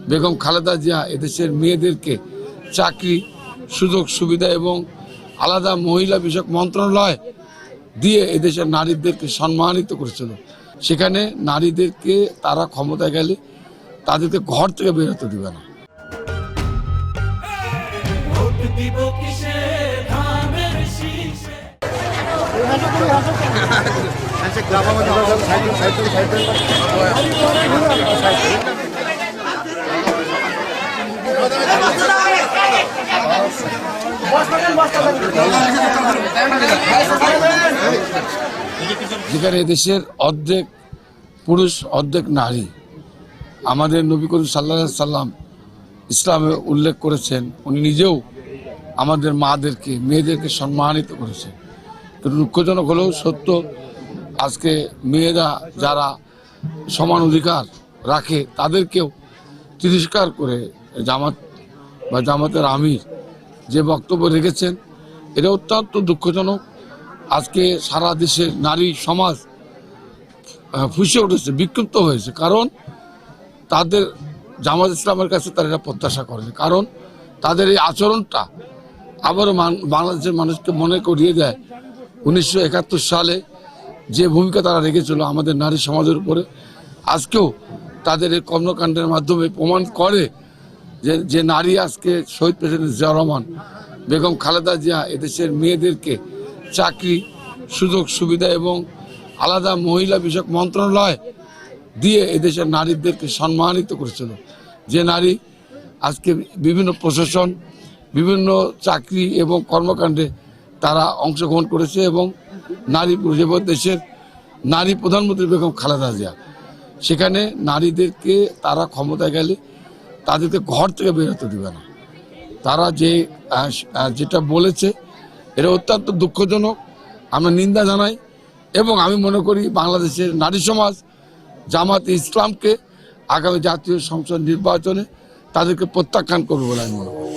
বেগম খালেদা জিয়া এদেশের মেয়েদেরকে চাকরি সুযোগ সুবিধা এবং আলাদা মহিলা বিষয়ক মন্ত্রণালয় দিয়ে এদেশের নারীদেরকে সম্মানিত করেছিল। সেখানে নারীদেরকে তারা ক্ষমতায় গেলে তাদেরকে ঘর থেকে বেরোতে দিবে না। যেখানে এদেশের অর্ধেক পুরুষ অর্ধেক নারী, আমাদের নবী করিম সাল্লাল্লাহু আলাইহি সাল্লাম ইসলামে উল্লেখ করেছেন, উনি নিজেও আমাদের মাদেরকে মেয়েদেরকে সম্মানিত করেছেন। কিন্তু দুঃখজনক হলেও সত্য, আজকে মেয়েরা যারা সমান অধিকার রাখে তাদেরকেও তিরস্কার করে জামাত বা জামাতের আমির যে বক্তব্য রেখেছেন, এটা অত্যন্ত দুঃখজনক। আজকে সারা দেশের নারী সমাজ ফুঁসে উঠেছে, বিক্ষুব্ধ হয়েছে, কারণ তাদের জামাত ইসলামের কাছে তারা এটা প্রত্যাশা করেনি। কারণ তাদের এই আচরণটা আবারও বাংলাদেশের মানুষকে মনে করিয়ে দেয় 1971 সালে যে ভূমিকা তারা রেখেছিল আমাদের নারী সমাজের উপরে। আজকেও তাদের এই কর্মকাণ্ডের মাধ্যমে প্রমাণ করে যে নারী আজকে শহীদ প্রেসিডেন্ট জিয়া রহমান, বেগম খালেদা জিয়া এদেশের মেয়েদেরকে চাকরি সুযোগ সুবিধা এবং আলাদা মহিলা বিষয়ক মন্ত্রণালয় দিয়ে এদেশের নারীদেরকে সম্মানিত করেছিল। যে নারী আজকে বিভিন্ন প্রশাসন, বিভিন্ন চাকরি এবং কর্মকাণ্ডে তারা অংশগ্রহণ করেছে এবং নারী দেশের নারী প্রধানমন্ত্রী বেগম খালেদা জিয়া, সেখানে নারীদেরকে তারা ক্ষমতায় গেলে তাদেরকে ঘর থেকে বেরোতে দিবে না। তারা যেটা বলেছে এটা অত্যন্ত দুঃখজনক, আমরা নিন্দা জানাই এবং আমি মনে করি বাংলাদেশের নারী সমাজ জামাতে ইসলামকে আগামী জাতীয় সংসদ নির্বাচনে তাদেরকে প্রত্যাখ্যান করবে বলে আমি মনে করি।